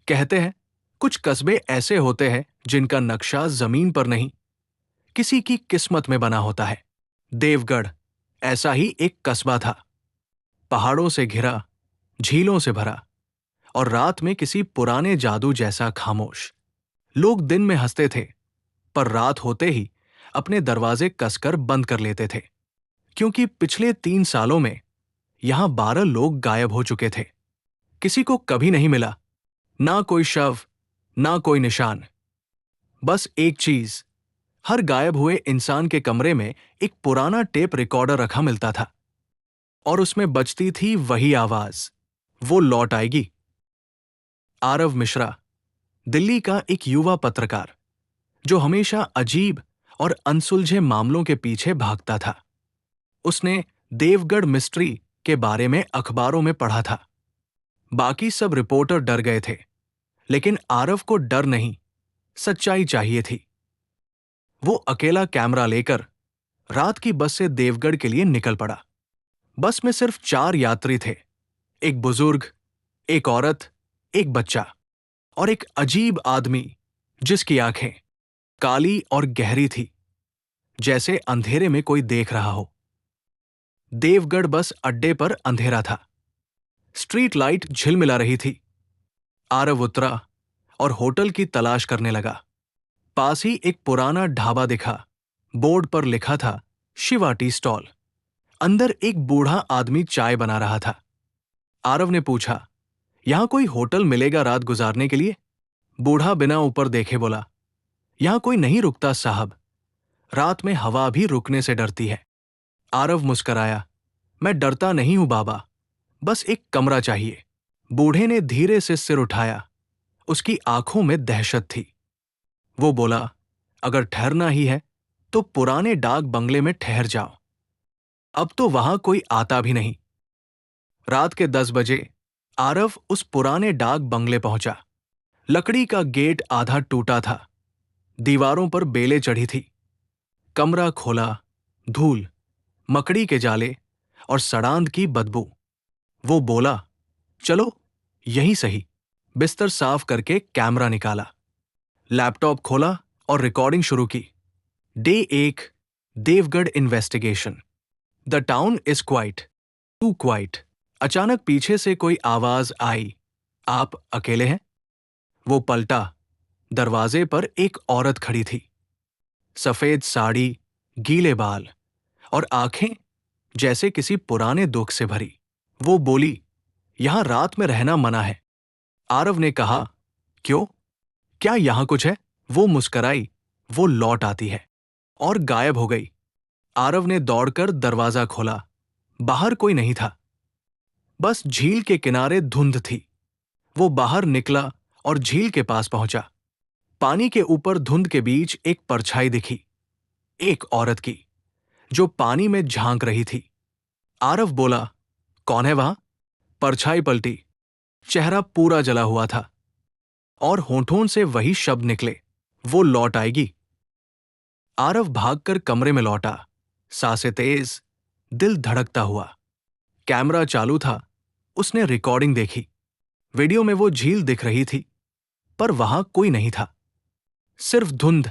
कहते हैं कुछ कस्बे ऐसे होते हैं जिनका नक्शा जमीन पर नहीं, किसी की किस्मत में बना होता है। देवगढ़ ऐसा ही एक कस्बा था। पहाड़ों से घिरा, झीलों से भरा, और रात में किसी पुराने जादू जैसा खामोश। लोग दिन में हंसते थे, पर रात होते ही अपने दरवाजे कसकर बंद कर लेते थे, क्योंकि पिछले 3 सालों में यहां 12 लोग गायब हो चुके थे। किसी को कभी नहीं मिला, ना कोई शव, ना कोई निशान। बस एक चीज, हर गायब हुए इंसान के कमरे में एक पुराना टेप रिकॉर्डर रखा मिलता था, और उसमें बजती थी वही आवाज, वो लौट आएगी। आरव मिश्रा, दिल्ली का एक युवा पत्रकार, जो हमेशा अजीब और अनसुलझे मामलों के पीछे भागता था। उसने देवगढ़ मिस्ट्री के बारे में अखबारों में पढ़ा था। बाकी सब रिपोर्टर डर गए थे, लेकिन आरव को डर नहीं, सच्चाई चाहिए थी। वो अकेला कैमरा लेकर रात की बस से देवगढ़ के लिए निकल पड़ा। बस में सिर्फ 4 यात्री थे, एक बुजुर्ग, एक औरत, एक बच्चा और एक अजीब आदमी जिसकी आंखें काली और गहरी थी, जैसे अंधेरे में कोई देख रहा हो। देवगढ़ बस अड्डे पर अंधेरा था। स्ट्रीट लाइट झिलमिला रही थी। आरव उतरा और होटल की तलाश करने लगा। पास ही एक पुराना ढाबा दिखा। बोर्ड पर लिखा था शिवा टी स्टॉल। अंदर एक बूढ़ा आदमी चाय बना रहा था। आरव ने पूछा, यहां कोई होटल मिलेगा रात गुजारने के लिए? बूढ़ा बिना ऊपर देखे बोला, यहां कोई नहीं रुकता साहब, रात में हवा भी रुकने से डरती है। आरव मुस्कराया, मैं डरता नहीं हूं बाबा, बस एक कमरा चाहिए। बूढ़े ने धीरे से सिर उठाया। उसकी आंखों में दहशत थी। वो बोला, अगर ठहरना ही है तो पुराने डाक बंगले में ठहर जाओ। अब तो वहां कोई आता भी नहीं। रात के 10 बजे आरव उस पुराने डाक बंगले पहुंचा। लकड़ी का गेट आधा टूटा था। दीवारों पर बेलें चढ़ी थी। कमरा खोला, धूल, मकड़ी के जाले और सड़ांध की बदबू। वो बोला, चलो यहीं सही। बिस्तर साफ करके कैमरा निकाला, लैपटॉप खोला और रिकॉर्डिंग शुरू की। Day 1, Devgarh investigation. The town is quiet, too quiet. अचानक पीछे से कोई आवाज आई, आप अकेले हैं? वो पलटा। दरवाजे पर एक औरत खड़ी थी। सफेद साड़ी, गीले बाल और आंखें जैसे किसी पुराने दुख से भरी। वो बोली, यहां रात में रहना मना है। आरव ने कहा, क्यों, क्या यहां कुछ है? वो मुस्कराई, वो लौट आती है, और गायब हो गई। आरव ने दौड़कर दरवाजा खोला। बाहर कोई नहीं था, बस झील के किनारे धुंध थी। वो बाहर निकला और झील के पास पहुंचा। पानी के ऊपर धुंध के बीच एक परछाई दिखी, एक औरत की, जो पानी में झांक रही थी। आरव बोला, कौन है वहां? परछाई पलटी। चेहरा पूरा जला हुआ था, और होठों से वही शब्द निकले, वो लौट आएगी। आरव भागकर कमरे में लौटा, सांसें तेज, दिल धड़कता हुआ। कैमरा चालू था। उसने रिकॉर्डिंग देखी। वीडियो में वो झील दिख रही थी, पर वहां कोई नहीं था, सिर्फ धुंध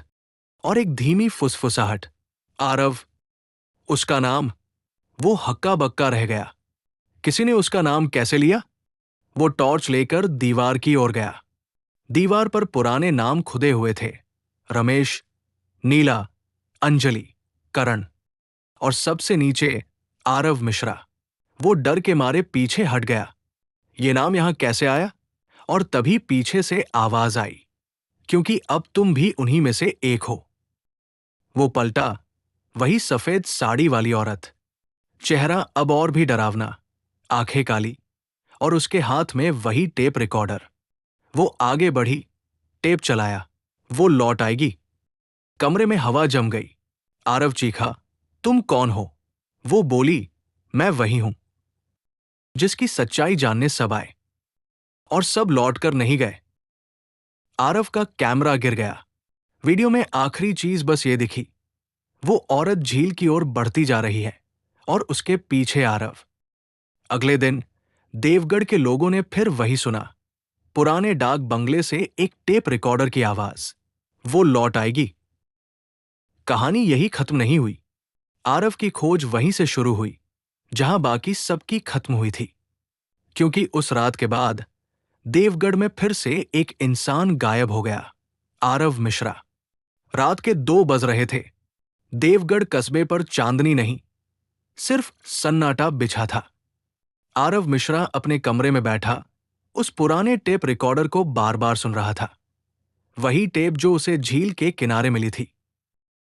और एक धीमी फुसफुसाहट। आरव, उसका नाम? वो हक्का बक्का रह गया। किसी ने उसका नाम कैसे लिया? वो टॉर्च लेकर दीवार की ओर गया। दीवार पर पुराने नाम खुदे हुए थे, रमेश, नीला, अंजलि, करण, और सबसे नीचे आरव मिश्रा। वो डर के मारे पीछे हट गया। ये नाम यहां कैसे आया? और तभी पीछे से आवाज आई, क्योंकि अब तुम भी उन्हीं में से एक हो। वो पलटा, वही सफेद साड़ी वाली औरत। चेहरा अब और भी डरावना, आंखें काली, और उसके हाथ में वही टेप रिकॉर्डर। वो आगे बढ़ी, टेप चलाया, वो लौट आएगी। कमरे में हवा जम गई। आरव चीखा, तुम कौन हो? वो बोली, मैं वही हूं जिसकी सच्चाई जानने सब आए, और सब लौटकर नहीं गए। आरव का कैमरा गिर गया। वीडियो में आखिरी चीज बस ये दिखी, वो औरत झील की ओर बढ़ती जा रही है, और उसके पीछे आरव। अगले दिन देवगढ़ के लोगों ने फिर वही सुना, पुराने डाक बंगले से एक टेप रिकॉर्डर की आवाज। वो लौट आएगी। कहानी यही खत्म नहीं हुई। आरव की खोज वहीं से शुरू हुई जहां बाकी सबकी खत्म हुई थी, क्योंकि उस रात के बाद देवगढ़ में फिर से एक इंसान गायब हो गया। आरव मिश्रा। रात के 2 बज रहे थे। देवगढ़ कस्बे पर चांदनी नहीं, सिर्फ सन्नाटा बिछा था। आरव मिश्रा अपने कमरे में बैठा उस पुराने टेप रिकॉर्डर को बार बार सुन रहा था। वही टेप जो उसे झील के किनारे मिली थी,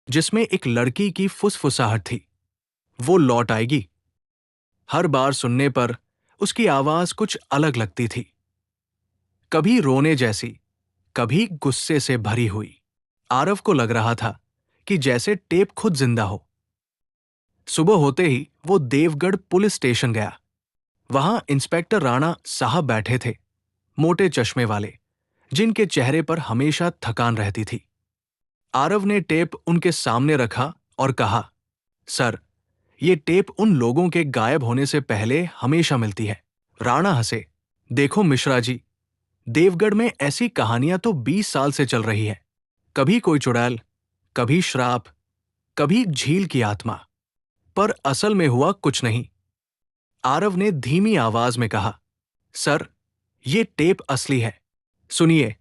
जिसमें एक लड़की की फुसफुसाहट थी। वो लौट आएगी। हर बार सुनने पर उसकी आवाज कुछ अलग लगती थी, कभी रोने जैसी, कभी गुस्से से भरी हुई। आरव को लग रहा था कि जैसे टेप खुद जिंदा हो। सुबह होते ही वो देवगढ़ पुलिस स्टेशन गया। वहां इंस्पेक्टर राणा साहब बैठे थे, मोटे चश्मे वाले, जिनके चेहरे पर हमेशा थकान रहती थी। आरव ने टेप उनके सामने रखा और कहा, सर, ये टेप उन लोगों के गायब होने से पहले हमेशा मिलती है। राणा हंसे। देखो मिश्रा जी, देवगढ़ में ऐसी कहानियां तो 20 साल से चल रही है। कभी कोई चुड़ैल, कभी श्राप, कभी झील की आत्मा, पर असल में हुआ कुछ नहीं। आरव ने धीमी आवाज में कहा, सर, ये टेप असली है। सुनिए।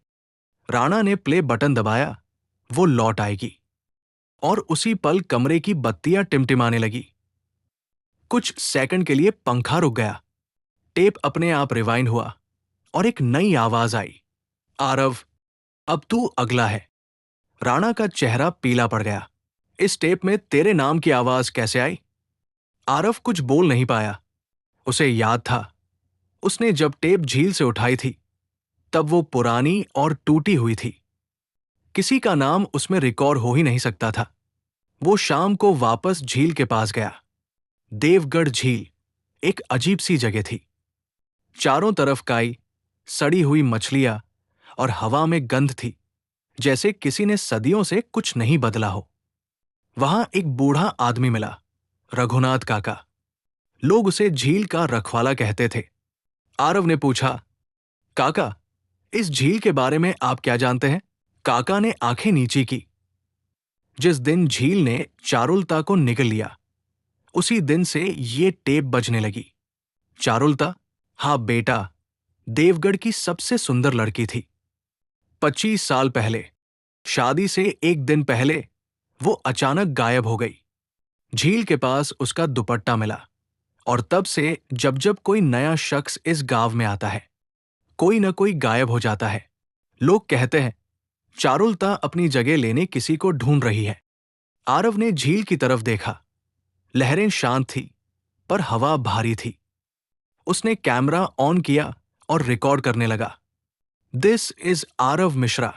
राणा ने प्ले बटन दबाया। वो लौट आएगी। और उसी पल कमरे की बत्तियां टिमटिमाने लगी। कुछ सेकंड के लिए पंखा रुक गया। टेप अपने आप रिवाइंड हुआ और एक नई आवाज आई, आरव, अब तू अगला है। राणा का चेहरा पीला पड़ गया। इस टेप में तेरे नाम की आवाज कैसे आई? आरव कुछ बोल नहीं पाया। उसे याद था, उसने जब टेप झील से उठाई थी, तब वो पुरानी और टूटी हुई थी। किसी का नाम उसमें रिकॉर्ड हो ही नहीं सकता था। वो शाम को वापस झील के पास गया। देवगढ़ झील एक अजीब सी जगह थी। चारों तरफ काई, सड़ी हुई मछलियां और हवा में गंध थी, जैसे किसी ने सदियों से कुछ नहीं बदला हो। वहां एक बूढ़ा आदमी मिला, रघुनाथ काका। लोग उसे झील का रखवाला कहते थे। आरव ने पूछा, काका, इस झील के बारे में आप क्या जानते हैं? काका ने आंखें नीची की। जिस दिन झील ने चारुलता को निगल लिया, उसी दिन से ये टेप बजने लगी। चारुलता, हाँ बेटा, देवगढ़ की सबसे सुंदर लड़की थी। 25 साल पहले, शादी से एक दिन पहले, वो अचानक गायब हो गई। झील के पास उसका दुपट्टा मिला, और तब से जब जब कोई नया शख्स इस गांव में आता है, कोई न कोई गायब हो जाता है। लोग कहते हैं, चारुलता अपनी जगह लेने किसी को ढूंढ रही है। आरव ने झील की तरफ देखा। लहरें शांत थी, पर हवा भारी थी। उसने कैमरा ऑन किया और रिकॉर्ड करने लगा। This is Aarav Mishra,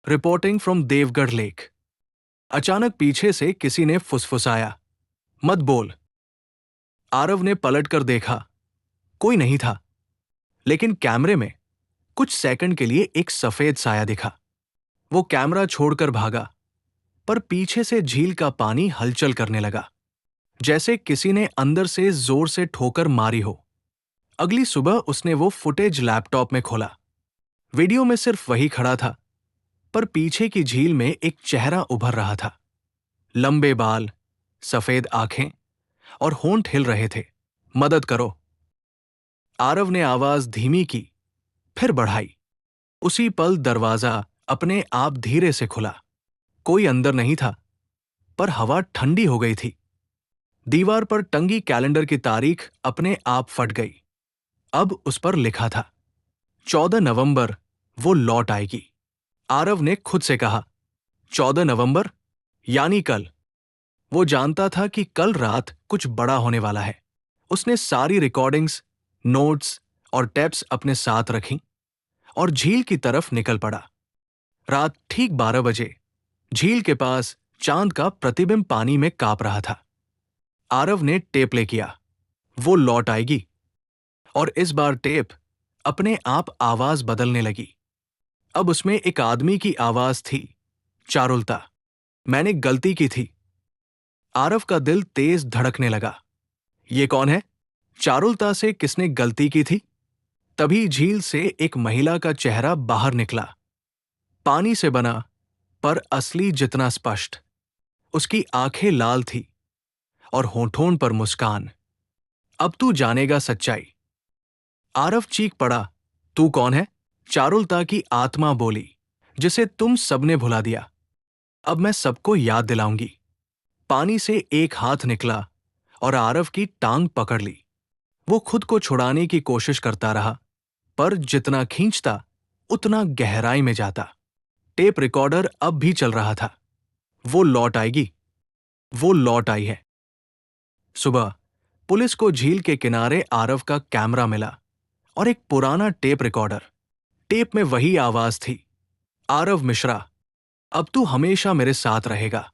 reporting from Devgarh lake. अचानक पीछे से किसी ने फुसफुसाया, मत बोल। आरव ने पलटकर देखा। कोई नहीं था, लेकिन कैमरे में कुछ सेकंड के लिए एक सफेद साया दिखा। वो कैमरा छोड़कर भागा, पर पीछे से झील का पानी हलचल करने लगा, जैसे किसी ने अंदर से जोर से ठोकर मारी हो। अगली सुबह उसने वो फुटेज लैपटॉप में खोला। वीडियो में सिर्फ वही खड़ा था, पर पीछे की झील में एक चेहरा उभर रहा था। लंबे बाल, सफेद आंखें और होंठ हिल रहे थे। मदद करो। आरव ने आवाज धीमी की, फिर बढ़ाई। उसी पल दरवाजा अपने आप धीरे से खुला। कोई अंदर नहीं था, पर हवा ठंडी हो गई थी। दीवार पर टंगी कैलेंडर की तारीख अपने आप फट गई। अब उस पर लिखा था, 14 नवंबर वो लौट आएगी। आरव ने खुद से कहा, 14 नवंबर यानी कल। वो जानता था कि कल रात कुछ बड़ा होने वाला है। उसने सारी रिकॉर्डिंग्स, नोट्स और टेप्स अपने साथ रखीं और झील की तरफ निकल पड़ा। रात ठीक 12 बजे झील के पास चांद का प्रतिबिंब पानी में कांप रहा था। आरव ने टेप प्ले किया। वो लौट आएगी। और इस बार टेप अपने आप आवाज बदलने लगी। अब उसमें एक आदमी की आवाज थी, चारुलता, मैंने गलती की थी। आरव का दिल तेज धड़कने लगा। ये कौन है? चारुलता से किसने गलती की थी? तभी झील से एक महिला का चेहरा बाहर निकला, पानी से बना पर असली जितना स्पष्ट। उसकी आंखें लाल थी और होठों पर मुस्कान। अब तू जानेगा सच्चाई। आरव चीख पड़ा, तू कौन है? चारुलता की आत्मा बोली, जिसे तुम सबने भुला दिया। अब मैं सबको याद दिलाऊंगी। पानी से एक हाथ निकला और आरव की टांग पकड़ ली। वो खुद को छुड़ाने की कोशिश करता रहा, पर जितना खींचता उतना गहराई में जाता। टेप रिकॉर्डर अब भी चल रहा था। वो लौट आएगी। वो लौट आई है। सुबह पुलिस को झील के किनारे आरव का कैमरा मिला और एक पुराना टेप रिकॉर्डर। टेप में वही आवाज थी, आरव मिश्रा, अब तू हमेशा मेरे साथ रहेगा।